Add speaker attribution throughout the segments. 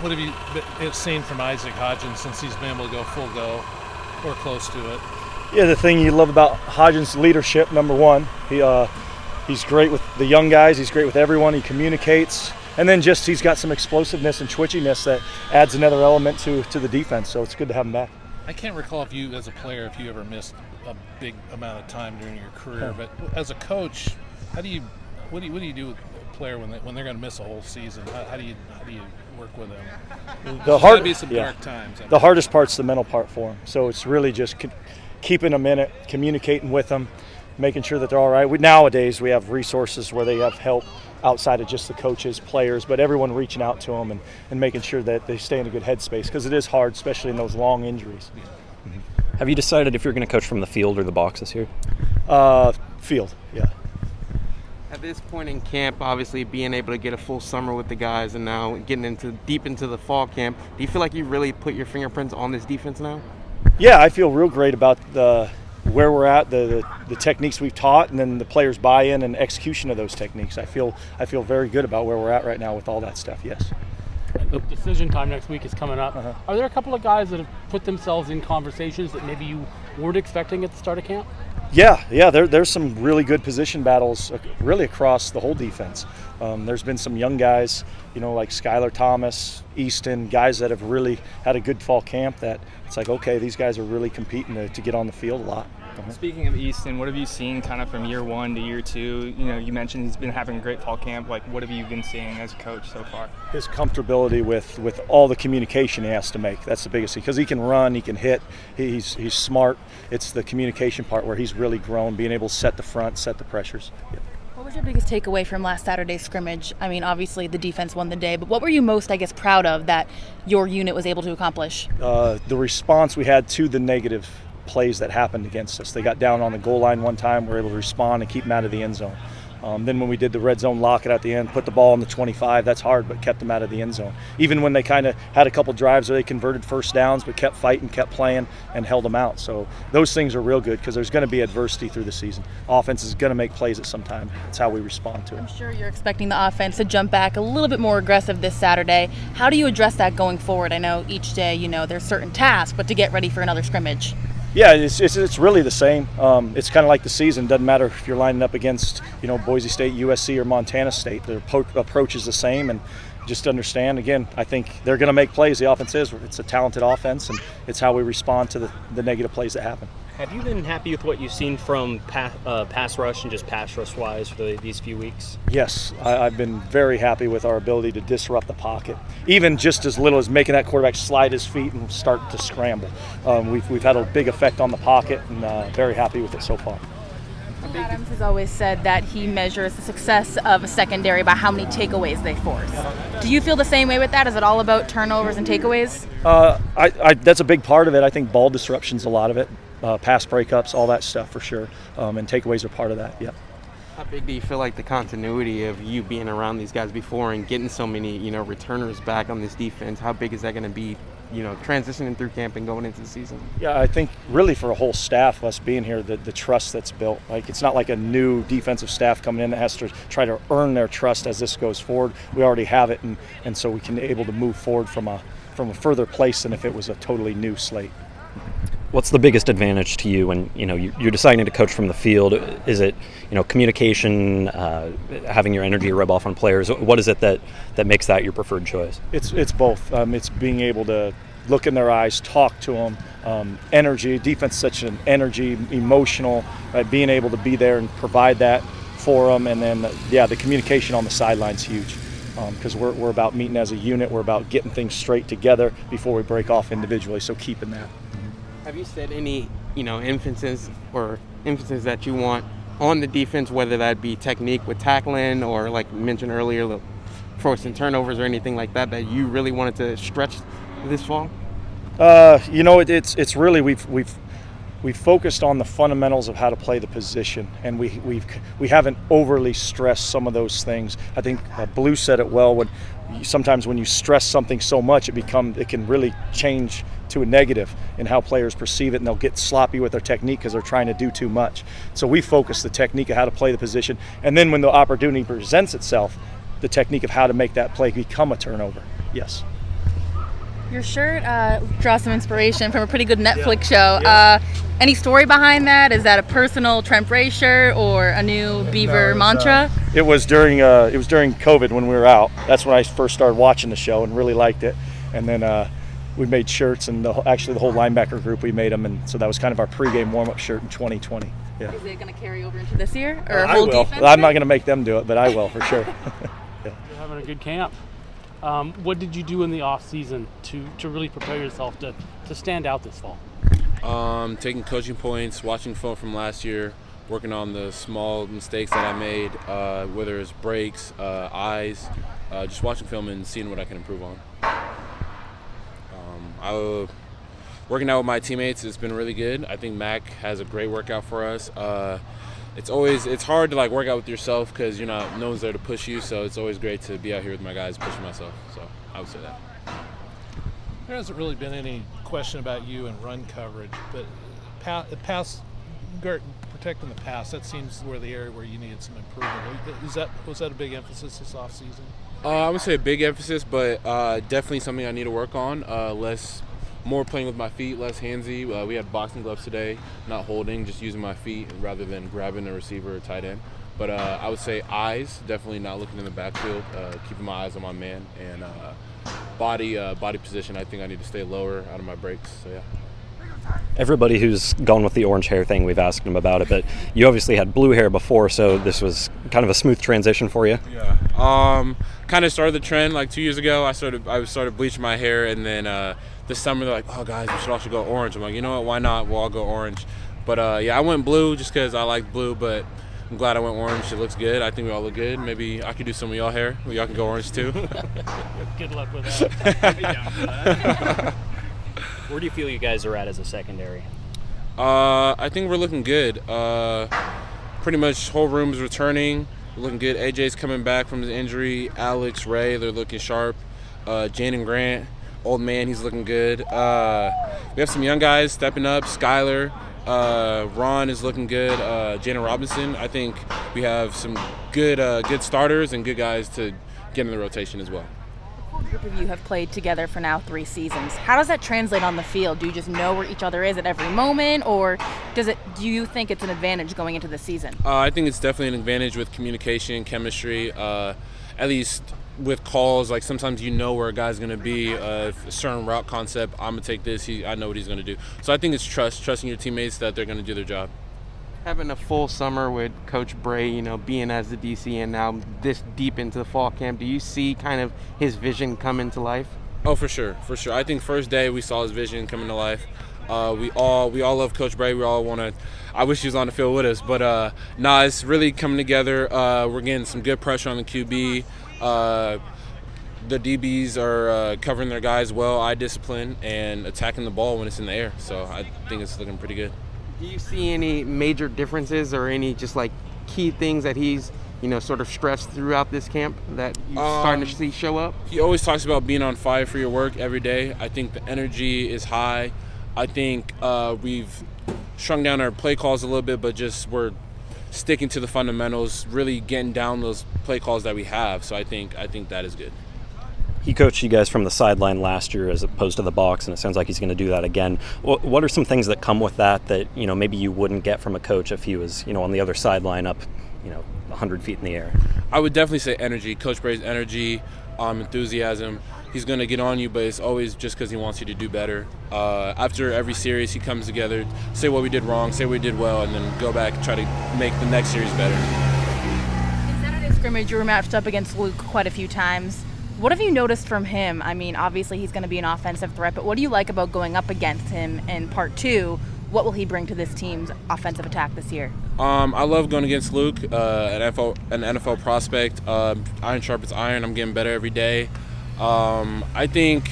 Speaker 1: what have you seen from Isaac Hodgins since he's been able to go full go or close to it?
Speaker 2: Yeah, the thing you love about Hodgins' leadership, number one, he's great with the young guys. He's great with everyone. He communicates. And then just he's got some explosiveness and twitchiness that adds another element to the defense. So it's good to have him back.
Speaker 1: I can't recall if you, as a player, if you ever missed a big amount of time during your career. But as a coach, what do you do with a player when they're going to miss a whole season? How do you work with them? There's got to be some dark times.
Speaker 2: The hardest part's the mental part for them. So it's really just keeping them in it, communicating with them, making sure that they're all right. Nowadays we have resources where they have help outside of just the coaches, players, but everyone reaching out to them and making sure that they stay in a good headspace, because it is hard, especially in those long injuries.
Speaker 3: Have you decided if you're going to coach from the field or the box this year?
Speaker 2: Field, yeah.
Speaker 4: At this point in camp, obviously being able to get a full summer with the guys and now getting deep into the fall camp, do you feel like you really put your fingerprints on this defense now?
Speaker 2: Yeah, I feel real great about where we're at, the techniques we've taught, and then the players' buy-in and execution of those techniques. I feel very good about where we're at right now with all that stuff. Yes.
Speaker 5: Decision time next week is coming up. Are there a couple of guys that have put themselves in conversations that maybe you weren't expecting at the start of camp?
Speaker 2: Yeah. There's some really good position battles really across the whole defense. There's been some young guys, like Skylar Thomas, Easton, guys that have really had a good fall camp that it's like, okay, these guys are really competing to get on the field a lot.
Speaker 6: Speaking of Easton, what have you seen kind of from year one to year two? You mentioned he's been having a great fall camp. Like, what have you been seeing as a coach so far?
Speaker 2: His comfortability with all the communication he has to make. That's the biggest thing, because he can run, he can hit, he's smart. It's the communication part where he's really grown, being able to set the front, set the pressures. Yeah.
Speaker 7: What was your biggest takeaway from last Saturday's scrimmage? I mean, obviously the defense won the day, but what were you most, proud of that your unit was able to accomplish?
Speaker 2: The response we had to the negative plays that happened against us. They got down on the goal line one time, we were able to respond and keep them out of the end zone. Then when we did the red zone lock it at the end, put the ball on the 25, that's hard, but kept them out of the end zone. Even when they kind of had a couple drives where they converted first downs, but kept fighting, kept playing, and held them out. So those things are real good, because there's going to be adversity through the season. Offense is going to make plays at some time. That's how we respond to it.
Speaker 7: I'm sure you're expecting the offense to jump back a little bit more aggressive this Saturday. How do you address that going forward? I know each day, there's certain tasks, but to get ready for another scrimmage.
Speaker 2: Yeah, it's really the same. It's kind of like the season. Doesn't matter if you're lining up against Boise State, USC, or Montana State. Their approach is the same, and just understand. Again, I think they're going to make plays. The offense is. It's a talented offense, and it's how we respond to the negative plays that happen.
Speaker 3: Have you been happy with what you've seen from pass rush and just pass rush wise for these few weeks?
Speaker 2: Yes, I've been very happy with our ability to disrupt the pocket, even just as little as making that quarterback slide his feet and start to scramble. We've had a big effect on the pocket, and very happy with it so far.
Speaker 7: Adams has always said that he measures the success of a secondary by how many takeaways they force. Do you feel the same way with that? Is it all about turnovers and takeaways?
Speaker 2: That's a big part of it. I think ball disruption's a lot of it. Pass breakups, all that stuff for sure. And takeaways are part of that, yeah.
Speaker 4: How big do you feel like the continuity of you being around these guys before and getting so many, returners back on this defense, how big is that going to be, transitioning through camp and going into the season?
Speaker 2: Yeah, I think really for a whole staff, us being here, the trust that's built. Like, it's not like a new defensive staff coming in that has to try to earn their trust as this goes forward. We already have it, and so we can be able to move forward from a further place than if it was a totally new slate.
Speaker 3: What's the biggest advantage to you when you're deciding to coach from the field? Is it communication, having your energy rub off on players? What is it that makes that your preferred choice?
Speaker 2: It's both. It's being able to look in their eyes, talk to them. Energy, defense is such an energy, emotional, right? Being able to be there and provide that for them, and then the communication on the sideline's huge. Because we're about meeting as a unit, we're about getting things straight together before we break off individually. So keeping that.
Speaker 4: Have you said any, emphasis that you want on the defense, whether that be technique with tackling or, like mentioned earlier, forcing turnovers or anything like that you really wanted to stretch this fall?
Speaker 2: It's really we've focused on the fundamentals of how to play the position, and we haven't overly stressed some of those things. I think Blue said it well. Sometimes when you stress something so much, it can really change to a negative in how players perceive it, and they'll get sloppy with their technique because they're trying to do too much. So we focus the technique of how to play the position, and then when the opportunity presents itself, the technique of how to make that play become a turnover. Yes.
Speaker 7: Your shirt draws some inspiration from a pretty good Netflix show. Any story behind that? Is that a personal Trent Bray shirt or a new Beaver mantra?
Speaker 2: It was during COVID when we were out. That's when I first started watching the show and really liked it. And then we made shirts, and the whole linebacker group, we made them, and so that was kind of our pregame warm-up shirt in 2020. Yeah.
Speaker 7: Is it going to carry over into this year, or
Speaker 2: I
Speaker 7: whole
Speaker 2: will.
Speaker 7: defense?
Speaker 2: I'm not going to make them do it, but I will for sure.
Speaker 5: You're having a good camp. What did you do in the off season to really prepare yourself to stand out this fall?
Speaker 8: Taking coaching points, watching film from last year, working on the small mistakes that I made, whether it's breaks, eyes, just watching film and seeing what I can improve on. Working out with my teammates has been really good. I think Mac has a great workout for us. It's hard to work out with yourself because no one's there to push you. So it's always great to be out here with my guys pushing myself. So I would say that.
Speaker 1: There hasn't really been any question about you and run coverage, but protecting the pass, that seems where the area where you needed some improvement. Was that a big emphasis this offseason?
Speaker 8: I would say a big emphasis, but definitely something I need to work on. More playing with my feet, less handsy. We had boxing gloves today, not holding, just using my feet rather than grabbing the receiver or tight end. But I would say eyes, definitely not looking in the backfield, keeping my eyes on my man, and body position. I think I need to stay lower out of my breaks. So yeah.
Speaker 3: Everybody who's gone with the orange hair thing, we've asked them about it, but you obviously had blue hair before, so this was kind of a smooth transition for you.
Speaker 8: Yeah. Kind of started the trend 2 years ago. I started bleaching my hair, and then this summer they're like, "Oh, guys, we should also go orange." I'm like, you know what? Why not? We'll all go orange. But I went blue just because I like blue, but I'm glad I went orange. It looks good. I think we all look good. Maybe I could do some of y'all hair. Y'all can go orange too.
Speaker 5: Good luck with that. I'd be down for that.
Speaker 9: Where do you feel you guys are at as a secondary?
Speaker 8: I think we're looking good. Pretty much whole room's returning. We're looking good. AJ's coming back from his injury. Alex, Ray, they're looking sharp. Jaden Grant, old man, he's looking good. We have some young guys stepping up. Skylar, Ron is looking good. Jaden Robinson. I think we have some good starters and good guys to get in the rotation as well.
Speaker 7: A group of you have played together for now 3 seasons. How does that translate on the field? Do you just know where each other is at every moment, or do you think it's an advantage going into the season?
Speaker 8: I think it's definitely an advantage with communication, chemistry, at least with calls. Sometimes you know where a guy's going to be. If a certain route concept, I'm going to take this, I know what he's going to do. So I think it's trusting your teammates that they're going to do their job.
Speaker 4: Having a full summer with Coach Bray, being as the DC and now this deep into the fall camp, do you see kind of his vision come into life?
Speaker 8: Oh, for sure. I think first day we saw his vision come into life. We all love Coach Bray. We all want to. I wish he was on the field with us, but it's really coming together. We're getting some good pressure on the QB. The DBs are covering their guys well, eye discipline, and attacking the ball when it's in the air. So I think it's looking pretty good.
Speaker 4: Do you see any major differences or any just key things that he's sort of stressed throughout this camp that you're starting to see show up?
Speaker 8: He always talks about being on fire for your work every day. I think the energy is high. I think we've shrunk down our play calls a little bit, but just we're sticking to the fundamentals, really getting down those play calls that we have. So I think that is good.
Speaker 3: He coached you guys from the sideline last year as opposed to the box, and it sounds like he's going to do that again. What are some things that come with that maybe you wouldn't get from a coach if he was on the other sideline up 100 feet in the air?
Speaker 8: I would definitely say energy. Coach Bray's energy, enthusiasm. He's going to get on you, but it's always just because he wants you to do better. After every series, he comes together, say what we did wrong, say what we did well, and then go back and try to make the next series better.
Speaker 7: In Saturday scrimmage, you were matched up against Luke quite a few times. What have you noticed from him? I mean, obviously he's going to be an offensive threat, but what do you like about going up against him in part 2? What will he bring to this team's offensive attack this year?
Speaker 8: I love going against Luke, an NFL prospect. Iron sharpens iron. I'm getting better every day. I think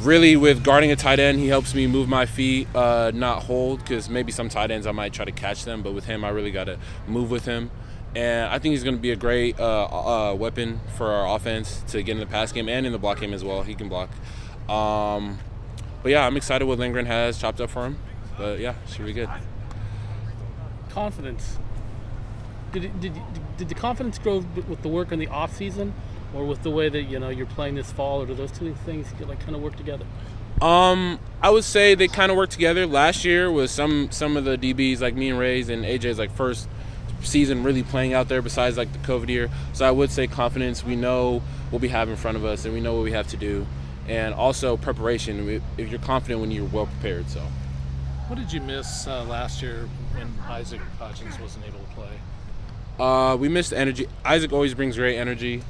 Speaker 8: really with guarding a tight end, he helps me move my feet, not hold, because maybe some tight ends I might try to catch them, but with him I really got to move with him. And I think he's going to be a great weapon for our offense to get in the pass game and in the block game as well. He can block. But yeah, I'm excited what Lindgren has chopped up for him. But yeah, should be good.
Speaker 5: Confidence. Did the confidence grow with the work in the off season, or with the way that you're playing this fall, or do those two things like kind of work together?
Speaker 8: I would say they kind of work together. Last year was some of the DBs like me and Ray's and AJ's like first season really playing out there besides like the COVID year. So I would say confidence. We know what we have in front of us and we know what we have to do. And also preparation. If you're confident when you're well prepared. So.
Speaker 1: What did you miss last year when Isaac Hodgins wasn't able to play?
Speaker 8: We missed energy. Isaac always brings great energy,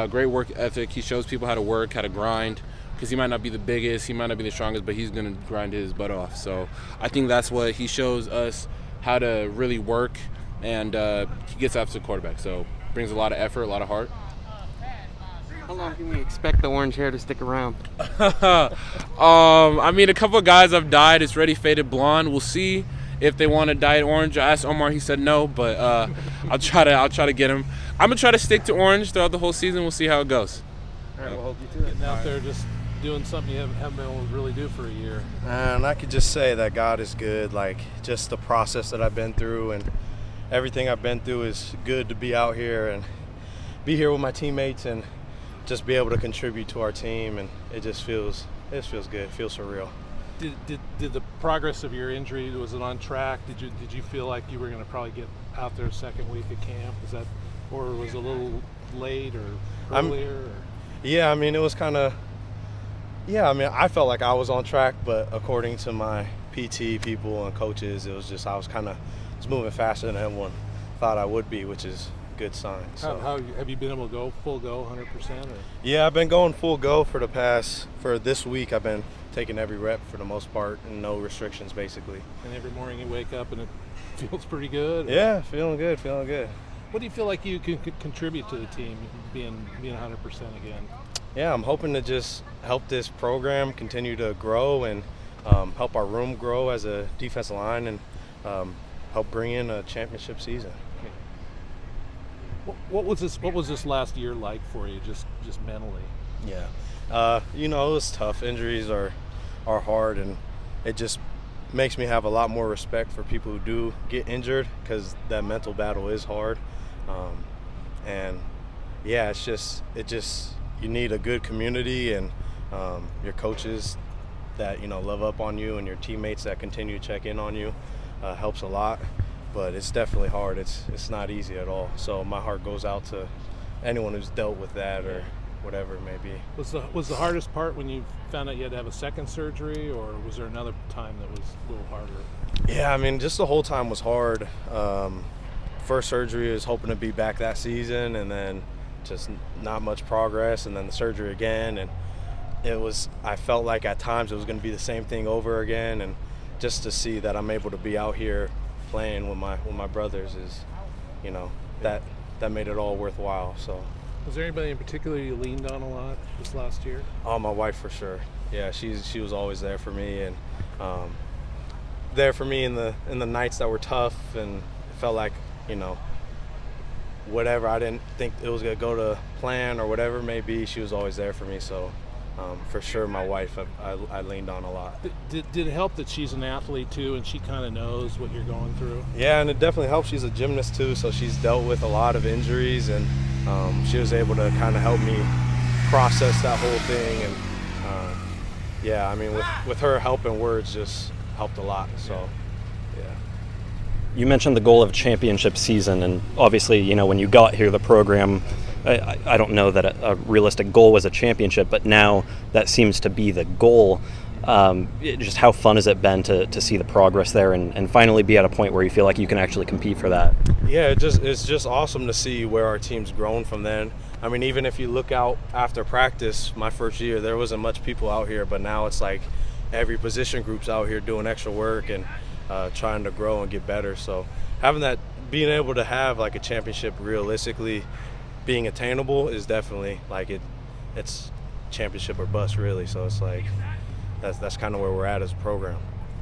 Speaker 8: great work ethic. He shows people how to work, how to grind. Because he might not be the biggest, he might not be the strongest, but he's going to grind his butt off. So I think that's what he shows us, how to really work, and he gets after the quarterback. So brings a lot of effort, a lot of heart.
Speaker 4: How long can we expect the orange hair to stick around?
Speaker 8: I mean, a couple of guys have dyed. It's already faded blonde. We'll see if they want to dye it orange. I asked Omar. He said no, but I'll try to get him. I'm going to try to stick to orange throughout the whole season. We'll see how it goes.
Speaker 1: All right, we'll hold you to it. Getting out there just doing something you haven't been able to really do for a year.
Speaker 10: And I could just say that God is good. Like, just the process that I've been through and everything I've been through is good to be out here and be here with my teammates and just be able to contribute to our team. And it feels good. It feels surreal.
Speaker 1: Did the progress of your injury, was it on track? Did you feel like you were going to probably get out there second week of camp? Is that, or was it a little late or earlier?
Speaker 10: Yeah, I mean, it was kind of. Yeah, I mean, I felt like I was on track, but according to my PT people and coaches, it was just I was moving faster than everyone thought I would be, which is a good sign. So.
Speaker 1: How have you been able to go full go 100%? Or?
Speaker 10: Yeah, I've been going full go for this week. I've been taking every rep for the most part and no restrictions basically.
Speaker 1: And every morning you wake up and it feels pretty good?
Speaker 10: Yeah, feeling good.
Speaker 1: What do you feel like you can contribute to the team being 100% again?
Speaker 10: Yeah, I'm hoping to just help this program continue to grow and help our room grow as a defensive line and help bring in a championship season.
Speaker 1: What was this last year like for you, just mentally?
Speaker 10: Yeah, it was tough. Injuries are hard, and it just makes me have a lot more respect for people who do get injured because that mental battle is hard. And yeah, it just you need a good community and your coaches that love up on you and your teammates that continue to check in on you helps a lot. But it's definitely hard. It's not easy at all. So my heart goes out to anyone who's dealt with that or whatever it may be.
Speaker 1: Was the hardest part when you found out you had to have a second surgery, or was there another time that was a little harder?
Speaker 10: Yeah, I mean, just the whole time was hard. First surgery was hoping to be back that season, and then just not much progress, and then the surgery again, and I felt like at times it was going to be the same thing over again, and just to see that I'm able to be out here playing with my brothers is, that made it all worthwhile. So.
Speaker 1: Was there anybody in particular you leaned on a lot this last year?
Speaker 10: Oh, my wife for sure. Yeah, she was always there for me, and there for me in the nights that were tough, and it felt like whatever I didn't think it was gonna go to plan or whatever it may be, she was always there for me. So for sure, my wife I leaned on a lot.
Speaker 1: Did it help that she's an athlete too, and she kind of knows what you're going through?
Speaker 10: Yeah, and it definitely helps. She's a gymnast too, so she's dealt with a lot of injuries, and she was able to kind of help me process that whole thing. And yeah, I mean, with her help and words just helped a lot. So yeah.
Speaker 3: You mentioned the goal of a championship season, and obviously, when you got here, the program, I don't know that a realistic goal was a championship, but now that seems to be the goal. Just how fun has it been to see the progress there and finally be at a point where you feel like you can actually compete for that?
Speaker 10: Yeah, it's just awesome to see where our team's grown from then. I mean, even if you look out after practice, my first year, there wasn't much people out here, but now it's like every position group's out here doing extra work and trying to grow and get better. So being able to have like a championship realistically being attainable is definitely like it's championship or bust really. So it's like that's kind of where we're at as a program.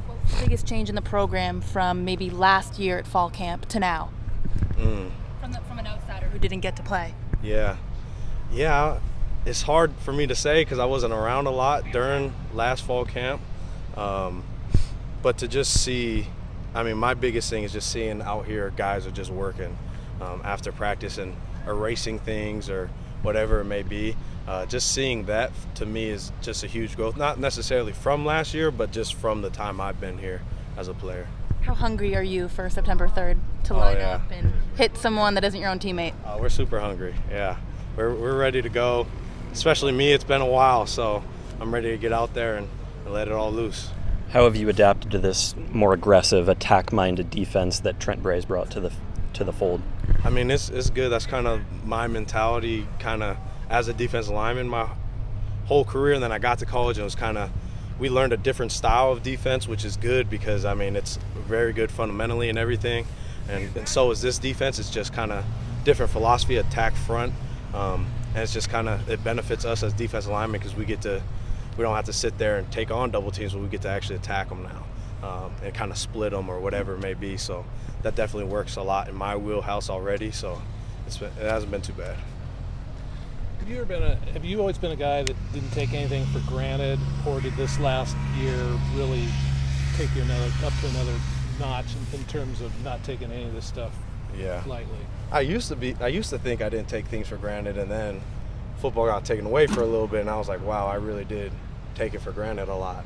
Speaker 7: What's the biggest change in the program from maybe last year at fall camp to now? From an outsider who didn't get to play.
Speaker 10: Yeah, it's hard for me to say because I wasn't around a lot during last fall camp. But to just see, I mean, my biggest thing is just seeing out here guys are just working after practice and erasing things or whatever it may be. Just seeing that to me is just a huge growth, not necessarily from last year, but just from the time I've been here as a player.
Speaker 7: How hungry are you for September 3rd to line up and hit someone that isn't your own teammate?
Speaker 10: We're super hungry, yeah. We're ready to go, especially me. It's been a while, so I'm ready to get out there and let it all loose.
Speaker 3: How have you adapted to this more aggressive, attack-minded defense that Trent Bray's brought to the fold?
Speaker 10: I mean, it's good. That's kind of my mentality, kind of as a defensive lineman my whole career. And then I got to college and it was kind of, we learned a different style of defense, which is good because, I mean, it's very good fundamentally and everything. And so is this defense. It's just kind of different philosophy, attack front. And it's just kind of, it benefits us as defensive linemen because we don't have to sit there and take on double teams, but we get to actually attack them now and kind of split them or whatever it may be. So that definitely works a lot in my wheelhouse already. So it hasn't been too bad.
Speaker 1: Have you always been a guy that didn't take anything for granted, or did this last year really take you up to another notch in terms of not taking any of this stuff lightly?
Speaker 10: I used to think I didn't take things for granted, and then football got taken away for a little bit, and I was like, wow, I really did take it for granted a lot.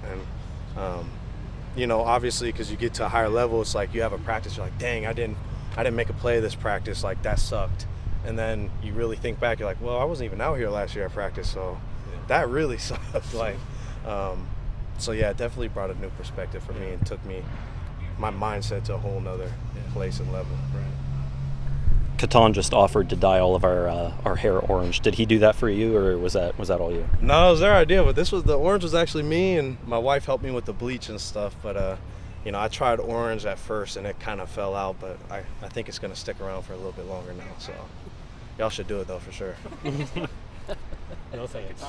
Speaker 10: And you know, obviously, because you get to a higher level, it's like you have a practice, you're like, dang, I didn't make a play this practice, like that sucked. And then you really think back, you're like, well, I wasn't even out here last year at practice, so that really sucked. Like, so yeah, it definitely brought a new perspective for me and took my mindset to a whole nother place and level. Right.
Speaker 3: Kitan just offered to dye all of our hair orange. Did he do that for you, or was that all you?
Speaker 10: No, it was their idea, but the orange was actually me, and my wife helped me with the bleach and stuff. But you know, I tried orange at first, and it kind of fell out. But I think it's gonna stick around for a little bit longer now. So y'all should do it though for sure.
Speaker 1: No thanks.